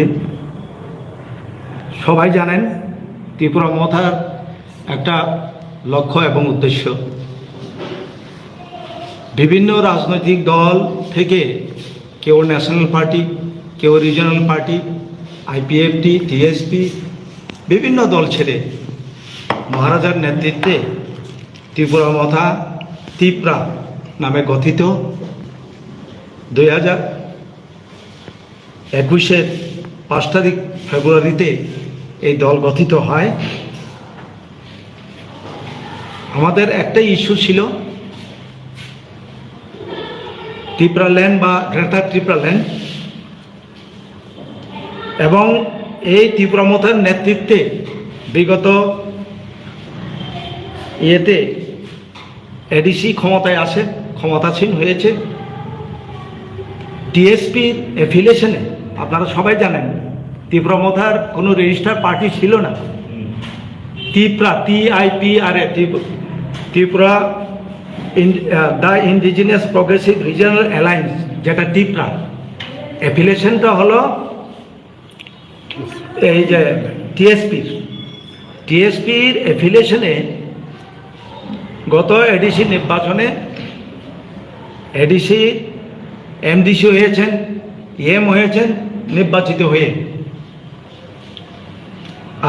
উপস্থিত। সবাই জানেন ত্রিপুরা মথার একটা লক্ষ্য এবং উদ্দেশ্য বিভিন্ন রাজনৈতিক দল থেকে কেউ ন্যাশনাল পার্টি, কেউ রিজনাল পার্টি, আইপিএফটি, টিএসপি বিভিন্ন দল ছেড়ে মহারাজার নেতৃত্বে ত্রিপুরা মথা ত্রিপ্রা নামে গঠিত 2021-এর 5 তারিখ ফেব্রুয়ারিতে এই দল গঠিত হয়। আমাদের একটাই ইস্যু ছিল ত্রিপুরা ল্যান্ড বা গ্রেটার ত্রিপুরা ল্যান্ড, এবং এই ত্রিপুরা মথার নেতৃত্বে বিগত এডিসি ক্ষমতাসীন হয়েছে। টিএসপির অ্যাফিলিয়েশনে আপনারা সবাই জানেন ত্রিপুরা মথার কোনো রেজিস্টার পার্টি ছিল না। Tripura TIPRA Tripura the indigenous progressive regional alliance, যেটা ত্রিপুরা অ্যাফিলিয়েশনটা হলো এই যে টিএসপির অ্যাফিলিয়েশনে গত এডিসি নির্বাচনে এডিসি MDC হয়েছেন, এম হয়েছেন নির্বাচিত হয়ে।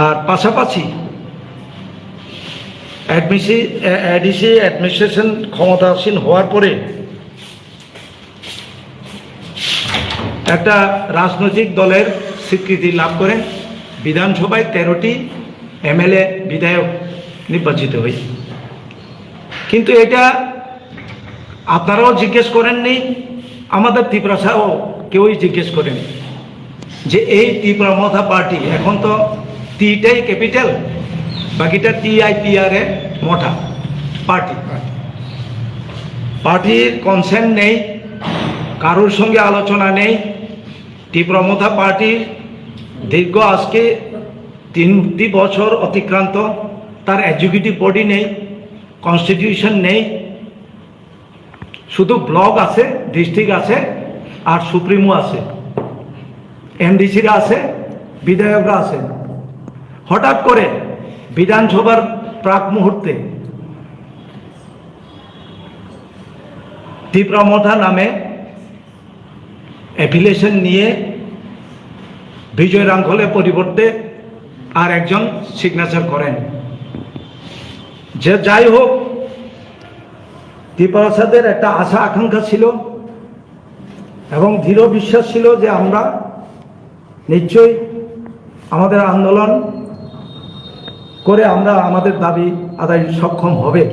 আর পাশাপাশি এডিসি অ্যাডমিনিস্ট্রেশন ক্ষমতাসীন হওয়ার পরে একটা রাজনৈতিক দলের স্বীকৃতি লাভ করেন, বিধানসভায় 13টি MLA বিধায়ক নির্বাচিত হয়ে। কিন্তু এটা আপনারাও জিজ্ঞেস করেননি, আমাদের ত্রিপুরাও কেউই জিজ্ঞেস করেন যে এই ত্রিপুরা মথা পার্টি এখন তো টিটাই ক্যাপিটাল, বাকিটা TIPRA মঠা পার্টির কনসেন্ট নেই, কারোর সঙ্গে আলোচনা নেই। ত্রিপুরা মথা পার্টির দীর্ঘ আজকে 3টি বছর অতিক্রান্ত, তার এক্সিকিউটিভ বডি নেই, কনস্টিটিউশন নেই, শুধু ব্লক আছে, ডিস্ট্রিক্ট আছে, আর সুপ্রিমো আছে, MDCরা আছে, বিধায়করা আছে। হঠাৎ করে বিধানসভার প্রাক মুহূর্তে ত্রিপুরা মথা নামে অ্যাফিলিয়েশন নিয়ে বিজয় রাঙ্খলের পরিবর্তে আর একজন সিগনেচার করেন। যে যাই হোক, ত্রিপুরাসাদের একটা আশা আকাঙ্ক্ষা ছিল এবং দৃঢ় বিশ্বাস ছিল যে আমরা নিশ্চয়ই আমাদের আন্দোলন করে আমরা আমাদের দাবি আদায় সক্ষম হবে,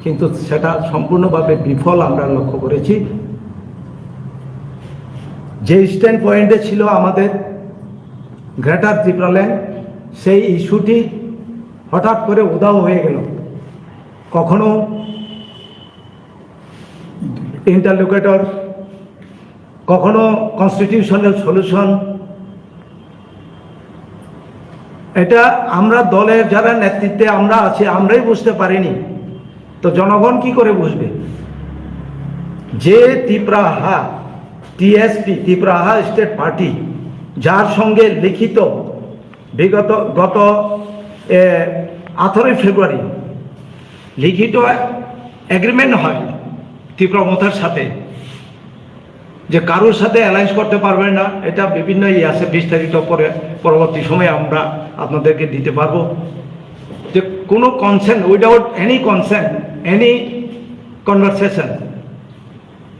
কিন্তু সেটা সম্পূর্ণভাবে বিফল আমরা লক্ষ্য করেছি। যে স্ট্যান্ড পয়েন্টে ছিল আমাদের গ্রেটার ত্রিপুরা ল্যান্ড, সেই ইস্যুটি হঠাৎ করে উধাও হয়ে গেল। কখনো ইন্টারলোকেটর, কখনো কনস্টিটিউশনাল সলিউশন। এটা আমরা দলের যারা নেতৃত্বে আমরা আছি আমরাই বুঝতে পারিনি, তো জনগণ কি করে বুঝবে? যে ত্রিপুরাহা TSP ত্রিপুরাহা স্টেট পার্টি, যার সঙ্গে লিখিত গত 18 ফেব্রুয়ারি লিখিত এগ্রিমেন্ট হয় ত্রিপুরা মথার সাথে যে কারোর সাথে অ্যালায়েন্স করতে পারবেন না। এটা বিভিন্ন আছে, বিস্তারিত পরবর্তী সময়ে আমরা আপনাদেরকে দিতে পারবো। যে কোনো consent, without any consent, any conversation,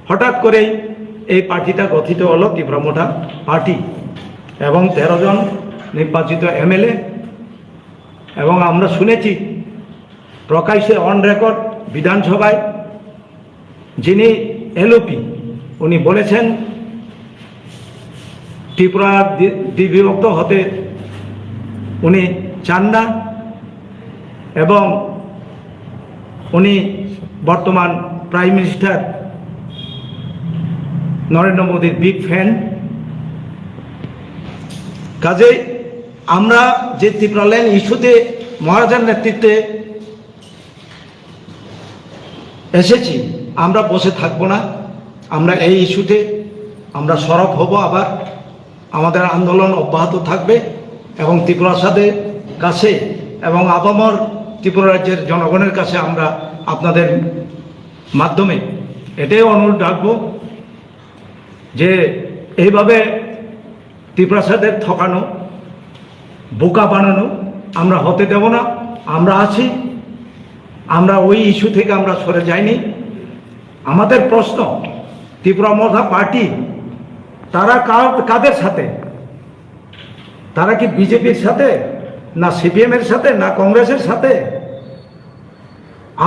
হঠাৎ করেই এই পার্টিটা গঠিত হলো ত্রিপুরা মথা পার্টি, এবং 13 জন নির্বাচিত MLA। এবং আমরা শুনেছি প্রকাশ্যে অন রেকর্ড বিধানসভায় যিনি LOP উনি বলেছেন ত্রিপুরা দ্বিবিভক্ত হতে উনি চান না, এবং উনি বর্তমান প্রাইম মিনিস্টার নরেন্দ্র মোদীর বিগ ফ্যান। কাজেই আমরা যে ত্রিপুরা ল্যান্ড ইস্যুতে মহারাজার নেতৃত্বে এসেছি, আমরা বসে থাকবো না। আমরা এই ইস্যুতে আমরা সরব হব আবার, আমাদের আন্দোলন অব্যাহত থাকবে এবং ত্রিপুরাসাদের কাছে এবং আপামর ত্রিপুরা রাজ্যের জনগণের কাছে আমরা আপনাদের মাধ্যমে এটাই অনুরোধ রাখবো যে এইভাবে ত্রিপুরাসাদের ঠকানো, বোকা বানানো আমরা হতে দেব না। আমরা আছি, আমরা ওই ইস্যু থেকে আমরা সরে যাইনি। আমাদের প্রশ্ন, ত্রিপুরা মথা পার্টি তারা কাদের সাথে? তারা কি বিজেপির সাথে, না সিপিএম এর সাথে, না কংগ্রেসের সাথে?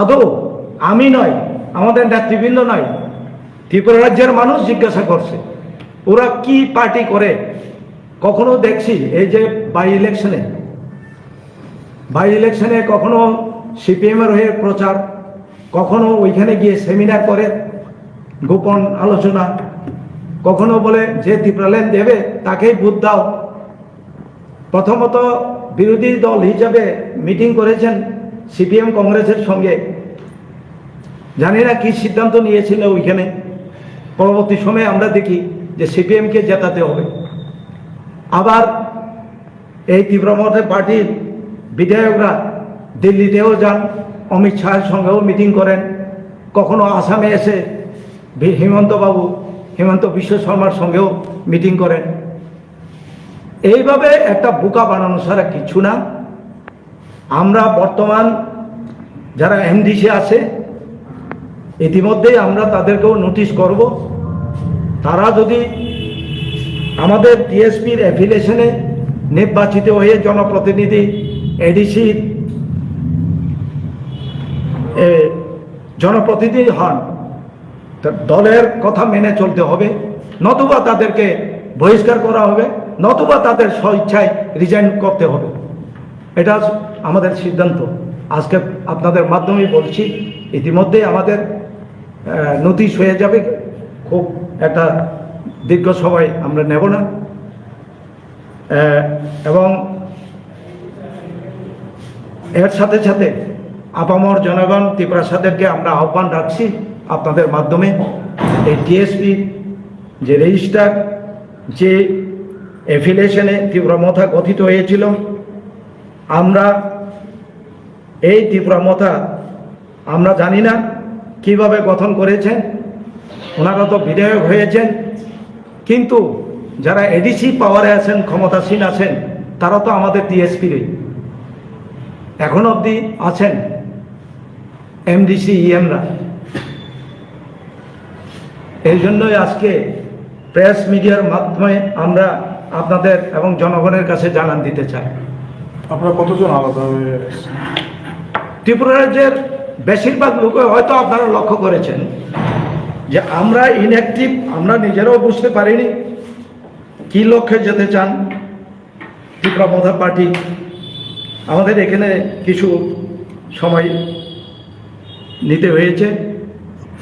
আদৌ আমি নয়, আমাদের নেতৃবৃন্দ নয়, ত্রিপুরা রাজ্যের মানুষ জিজ্ঞাসা করছে ওরা কি পার্টি করে। কখনো দেখছি এই যে বাই ইলেকশনে কখনো সিপিএম এর হয়ে প্রচার, কখনো ওইখানে গিয়ে সেমিনার করে গোপন আলোচনা, কখনো বলে যে ত্রিপুরাল্যান্ড দেবে তাকেই ভোট দাও। প্রথমত বিরোধী দল হিসাবে মিটিং করেছেন সিপিএম কংগ্রেসের সঙ্গে, জানি না কি সিদ্ধান্ত নিয়েছিল ওইখানে। পরবর্তী সময়ে আমরা দেখি যে সিপিএমকে জেতাতে হবে। আবার এই ত্রিপুরা মথা পার্টির বিধায়করা দিল্লিতেও যান, অমিত শাহের সঙ্গেও মিটিং করেন, কখনো আসামে এসে হিমন্ত বিশ্ব শর্মার সঙ্গেও মিটিং করেন। এইভাবে একটা বোকা বানানো ছাড়া কিছু না। আমরা বর্তমান যারা এমডিসি আছে ইতিমধ্যেই আমরা তাদেরকেও নোটিশ করব। তারা যদি আমাদের টিএসপির অ্যাফিলিয়েশনে নির্বাচিত হয়ে জনপ্রতিনিধি এডিসির জনপ্রতিনিধি হন, দলের কথা মেনে চলতে হবে, নতুবা তাদেরকে বহিষ্কার করা হবে, নতুবা তাদের স্বইচ্ছায় রিজাইন করতে হবে। এটা আমাদের সিদ্ধান্ত। আজকে আপনাদের মাধ্যমেই বলছি, ইতিমধ্যে আমাদের নোটিশ হয়ে যাবে, খুব একটা দীর্ঘ সময় আমরা নেব না। এবং এর সাথে সাথে আপামর জনগণ ত্রিপুরাসাদেরকে আমরা আহ্বান রাখছি আপনাদের মাধ্যমে, এই টিএসপি যে রেজিস্টার, যে অ্যাফিলিয়েশনে ত্রিপুরা মথা গঠিত হয়েছিল, আমরা এই ত্রিপুরা মথা আমরা জানি না কিভাবে গঠন করেছেন, ওনারা তো বিধায়ক হয়েছেন, কিন্তু যারা এডিসি পাওয়ারে আছেন, ক্ষমতাসীন আছেন, তারা তো আমাদের টিএসপিরই এখন অবধি আছেন, এমডিসি ইএমরা। এই জন্যই আজকে প্রেস মিডিয়ার মাধ্যমে আমরা আপনাদের এবং জনগণের কাছে জানান দিতে চাই। আপনারা কতজন আলাদা হয়ে? ত্রিপুরা রাজ্যের বেশিরভাগ লোক হয়তো আপনারা লক্ষ্য করেছেন যে আমরা ইনঅ্যাক্টিভ, আমরা নিজেরাও বুঝতে পারিনি কি লক্ষ্যে যেতে চান ত্রিপুরা মথা পার্টি। আমাদের এখানে কিছু সময় নিতে হয়েছে,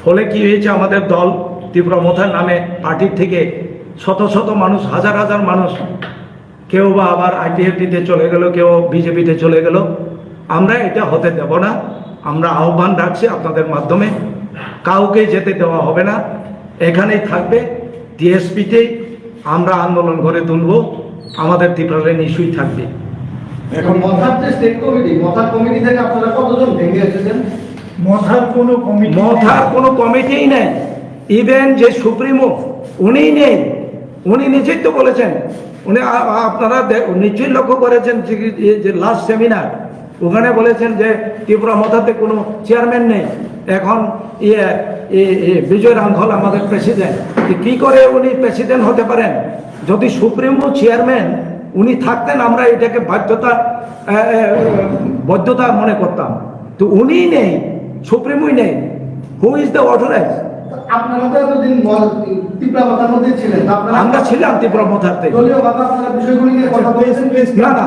ফলে কি হয়েছে, আমাদের দল ত্রিপুরা মথার নামে পার্টির থেকে শত শত মানুষ, হাজার হাজার মানুষ, কেউ বা আবার আইটিএফটিতে চলে গেল, কেউ বিজেপিতে চলে গেল। আমরা এটা হতে দেব না। আমরা আহ্বান রাখছি আপনাদের মাধ্যমে, কাউকে যেতে দেওয়া হবে না, এখানেই থাকবে। টিএসপিতেই আমরা আন্দোলন করে তুলব, আমাদের ত্রিপুরাল্যান্ড ইস্যুই থাকবে। এখন মথার যে স্টেট কমিটি, মথার কমিটি থেকে আপনারা কতজন ভেঙে এসেছেন? মথার কোনো কমিটিই নেই। ইভেন যে সুপ্রিমো উনিই নেই, উনি নিজেই তো বলেছেন। উনি আপনারা নিশ্চয়ই লক্ষ্য করেছেন যে লাস্ট সেমিনার ওখানে বলেছেন যে ত্রিপুরা মথাতে কোনো চেয়ারম্যান নেই, এখন বিজয় রাঙ্খল আমাদের প্রেসিডেন্ট। কি করে উনি প্রেসিডেন্ট হতে পারেন? যদি সুপ্রিমো চেয়ারম্যান উনি থাকতেন আমরা এটাকে বৈধতা মনে করতাম, তো উনিই নেই, সুপ্রিমোই নেই। Who is the authorize? আপনারা তো এতদিন ত্রিপুরা মথার মধ্যে ছিলেন, আমরা ছিলাম ত্রিপুরা মথাতে। আপনারা বিষয়গুলি নিয়ে কথা বলেছেন? না না,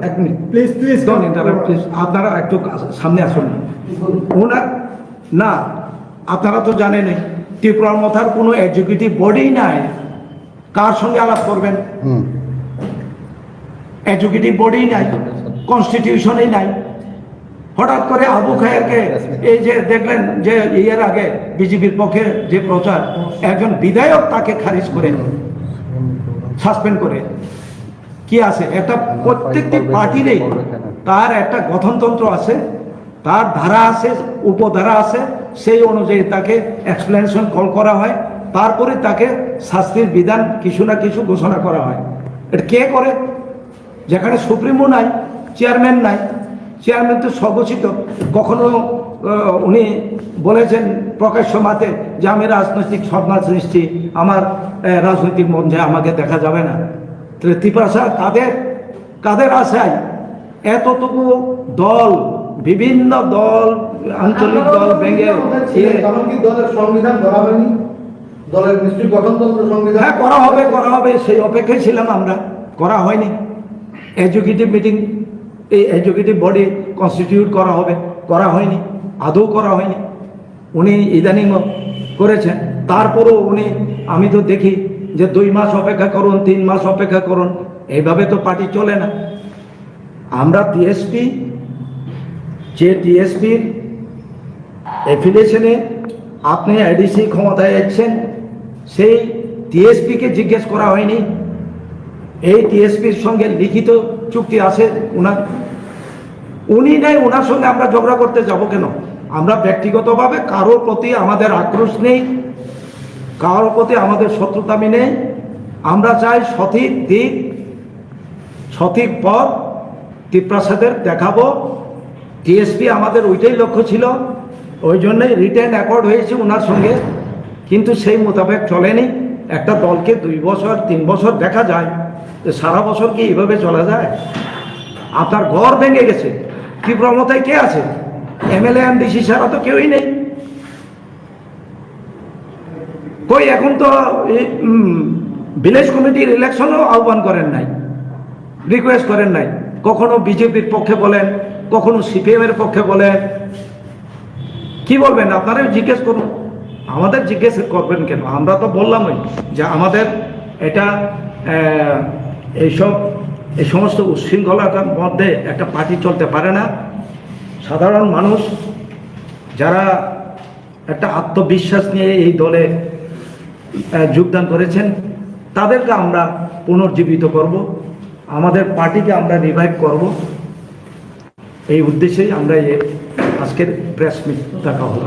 এক minute please don't interrupt please. আপনারা একটু সামনে আসুন ওনার। না, আপনারা তো জানেনই ত্রিপুরা মথার কোনো এক্সিকিউটিভ বডি নাই, কার সঙ্গে আলাপ করবেন? এক্সিকিউটিভ বডি নাই, কনস্টিটিউশনই নাই। হঠাৎ করে আবু খায়েরকে এই যে দেখলেন যে এর আগে বিজেপির পক্ষে যে প্রচার, একজন বিধায়ক তাকে খারিজ করে সাসপেন্ড করে কি আছে, একটা প্রত্যেকটি পার্টিরই তার একটা গঠনতন্ত্র আছে, তার ধারা আছে, উপধারা আছে, সেই অনুযায়ী তাকে এক্সপ্লেনেশন কল করা হয়, তারপরে তাকে শাস্তির বিধান কিছু না কিছু ঘোষণা করা হয়। এটা কে করে? যেখানে সুপ্রিমো নাই, চেয়ারম্যান নাই, চেয়ারম্যান তো স্বঘোষিত। কখনো উনি বলেছেন প্রকাশ্য মাতে যে আমি রাজনৈতিক সন্ন্যাস নিচ্ছি, আমার রাজনৈতিক মঞ্চে আমাকে দেখা যাবে না। তাহলে ত্রিপুরা কাদের আশায় এতটুকু দল, বিভিন্ন দল, আঞ্চলিক দল ভেঙে কারণ কি দলের সংবিধান করা হয়নি? দলের নিশ্চয়ই গঠনতন্ত্র সংবিধান হ্যাঁ করা হবে, সেই অপেক্ষায় ছিলাম আমরা। করা হয়নি। এক্সিকিউটিভ মিটিং, এই এক্সিকিউটিভ বডি কনস্টিটিউট করা হয়নি, আদৌ করা হয়নি। উনি ইদানিংও করেছেন, তারপরেও উনি, আমি তো দেখি যে 2 মাস অপেক্ষা করুন, 3 মাস অপেক্ষা করুন, এইভাবে তো পার্টি চলে না। আমরা টিএসপি, যে টিএসপির অ্যাফিলিয়েশনে আপনি এডিসি ক্ষমতায় এসেছেন, সেই টিএসপিকে জিজ্ঞেস করা হয়নি এই টিএসপির সঙ্গে লিখিত চুক্তি আছে উনি নাই, ওনার সঙ্গে আমরা ঝগড়া করতে যাব কেন? আমরা ব্যক্তিগতভাবে কারোর প্রতি আমাদের আক্রোশ নেই, কারোর প্রতি আমাদের শত্রুতামি নেই। আমরা চাই সঠিক দিক, সঠিক পথ ত্রিপ্রাসাদের দেখাবো। টিএসপি আমাদের ওইটাই লক্ষ্য ছিল, ওই জন্যই রিটার্ন অ্যাকর্ড হয়েছে ওনার সঙ্গে, কিন্তু সেই মোতাবেক চলেনি। একটা দলকে 2 বছর 3 বছর দেখা যায়, সারা বছর কি এইভাবে চলা যায়? আপনার ঘর ভেঙে গেছে, ত্রিপুরা মতায় কে আছে? এমএলএ এমডিসি ছাড়া তো কেউই নেই। কই এখন তো ভিলেজ কমিটির ইলেকশনও আহ্বান করেন নাই, রিকোয়েস্ট করেন নাই। কখনো বিজেপির পক্ষে বলেন, কখনো সিপিএম এর পক্ষে বলেন। কি বলবেন? আপনারা জিজ্ঞেস করুন, আমাদের জিজ্ঞেস করবেন কেন? আমরা তো বললামই যে আমাদের এটা এই সমস্ত উচ্ছৃঙ্খলতার মধ্যে একটা পার্টি চলতে পারে না। সাধারণ মানুষ যারা একটা আত্মবিশ্বাস নিয়ে এই দলে যোগদান করেছেন, তাদেরকে আমরা পুনর্জীবিত করব, আমাদের পার্টিকে আমরা রিভাইভ করব। এই উদ্দেশ্যেই আমরা আজকের প্রেস মিট ডাকা হলো।